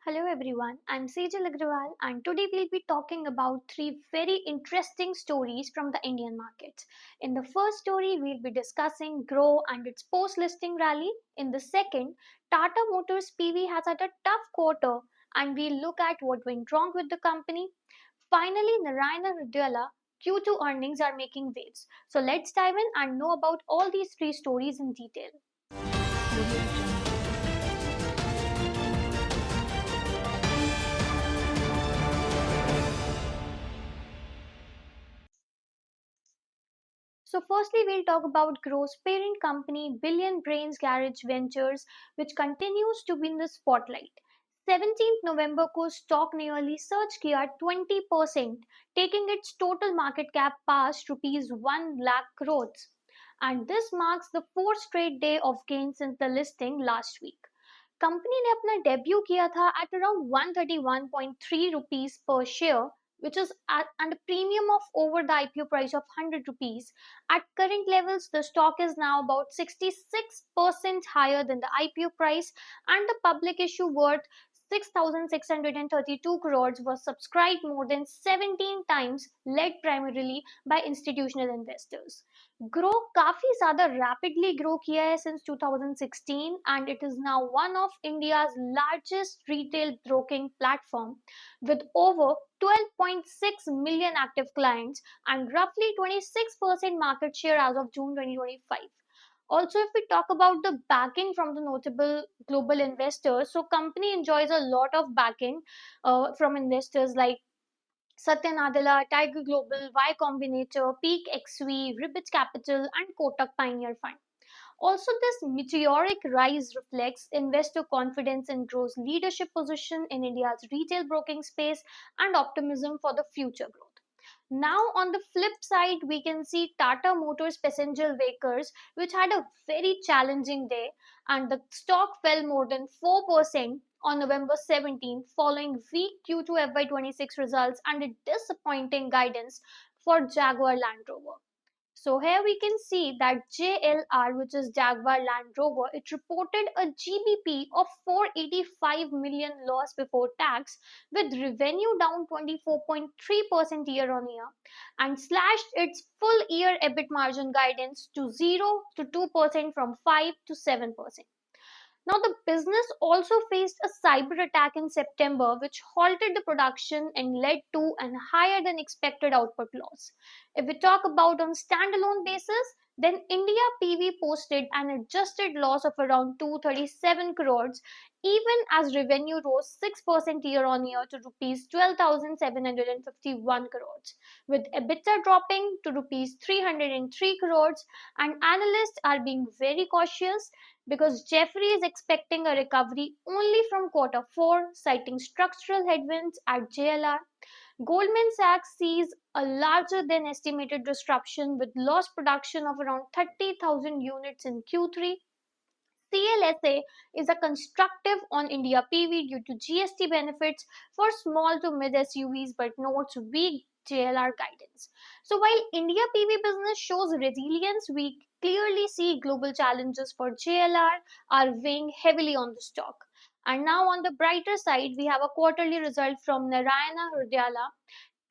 Hello everyone, I'm Sejal Agrawal and today we'll be talking about three very interesting stories from the Indian markets. In the first story, we'll be discussing Groww and its post-listing rally. In the second, Tata Motors PV has had a tough quarter and we'll look at what went wrong with the company. Finally, Narayana Hrudayalaya Q2 earnings are making waves. So let's dive in and know about all these three stories in detail. So, firstly, we'll talk about Grow's parent company, Billion Brains Garage Ventures, which continues to win the spotlight. 17th November को stock nearly surged किया 20%, taking its total market cap past rupees 1 lakh crores. And this marks the fourth straight day of gains since the listing last week. Company ने अपना debut किया था at around 131.3 rupees per share, which is at a premium of over the IPO price of 100 rupees. At current levels, the stock is now about 66% higher than the IPO price, and the public issue worth 6,632 crores was subscribed more than 17 times, led primarily by institutional investors. Grow काफी ज्यादा rapidly grow किया है since 2016 and it is now one of India's largest retail broking platform with over 12.6 million active clients and roughly 26% market share as of June 2025. Also, if we talk about the backing from the notable global investors, so company enjoys a lot of backing from investors like Satya Nadella, Tiger Global, Y Combinator, Peak XV, Ribbit Capital, and Kotak Pioneer Fund. Also, this meteoric rise reflects investor confidence in Grow's leadership position in India's retail broking space and optimism for the future growth. Now, on the flip side, we can see Tata Motors passenger vehicles, which had a very challenging day, and the stock fell more than 4% on November 17 following weak Q2 FY26 results and a disappointing guidance for Jaguar Land Rover. So here we can see that JLR, which is Jaguar Land Rover, it reported a GBP of 485 million loss before tax, with revenue down 24.3% year on year, and slashed its full year EBIT margin guidance to 0 to 2% from 5 to 7%. Now, the business also faced a cyber attack in September, which halted the production and led to an higher than expected output loss. If we talk about on standalone basis, then India PV posted an adjusted loss of around 237 crores, even as revenue rose 6% year on year to rupees 12,751 crores, with EBITDA dropping to rupees 303 crores. And analysts are being very cautious because Jeffrey is expecting a recovery only from quarter 4, citing structural headwinds at JLR. Goldman Sachs sees a larger than estimated disruption with lost production of around 30,000 units in Q3. CLSA is a constructive on India PV due to GST benefits for small to mid SUVs but notes weak JLR guidance. So while India PV business shows resilience, we clearly see global challenges for JLR are weighing heavily on the stock. And now on the brighter side, we have a quarterly result from Narayana Hrudayalaya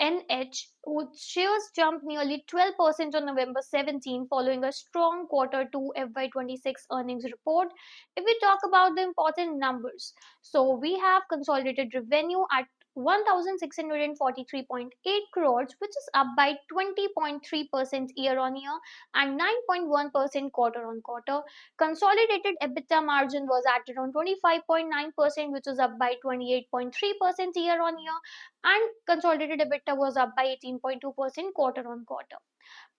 NH, whose shares jumped nearly 12% on November 17 following a strong quarter 2 FY26 earnings report. If we talk about the important numbers, so we have consolidated revenue at 1643.8 crores, which is up by 20.3% year on year and 9.1% quarter on quarter. Consolidated EBITDA margin was at around 25.9%, which is up by 28.3% year on year, and consolidated EBITDA was up by 18.2% quarter on quarter.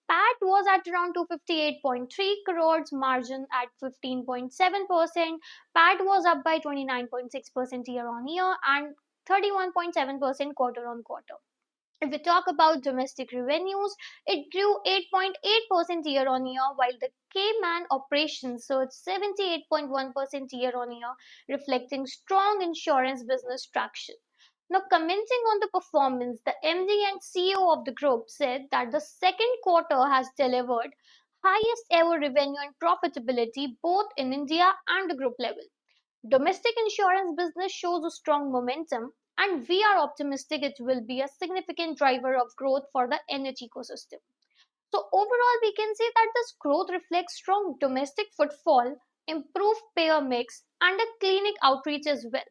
PAT was at around 258.3 crores, margin at 15.7%. PAT was up by 29.6% year on year and 31.7% quarter on quarter. If we talk about domestic revenues, it grew 8.8% year on year, while the Cayman operations surged 78.1% year on year, reflecting strong insurance business traction. Now, commenting on the performance, the MD and CEO of the group said that the second quarter has delivered highest ever revenue and profitability both in India and the group level. Domestic insurance business shows a strong momentum, and we are optimistic it will be a significant driver of growth for the NH ecosystem. So overall, we can say that this growth reflects strong domestic footfall, improved payer mix, and a clinic outreach as well,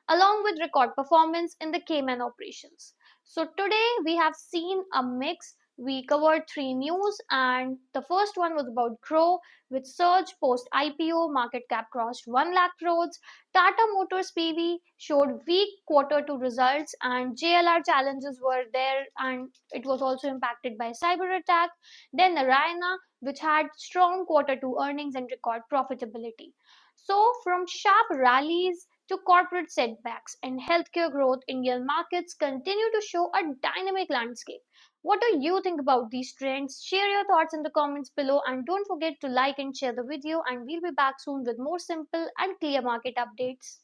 along with record performance in the Cayman operations. So today we have seen a mix. We covered three news, and the first one was about Groww, which surged post IPO, market cap crossed 1 lakh crores. Tata Motors PV showed weak quarter two results, and JLR challenges were there, and it was also impacted by cyber attack. Then Narayana, which had strong quarter two earnings and record profitability. So from sharp rallies to corporate setbacks and healthcare growth, Indian markets continue to show a dynamic landscape. What do you think about these trends? Share your thoughts in the comments below and don't forget to like and share the video, and we'll be back soon with more simple and clear market updates.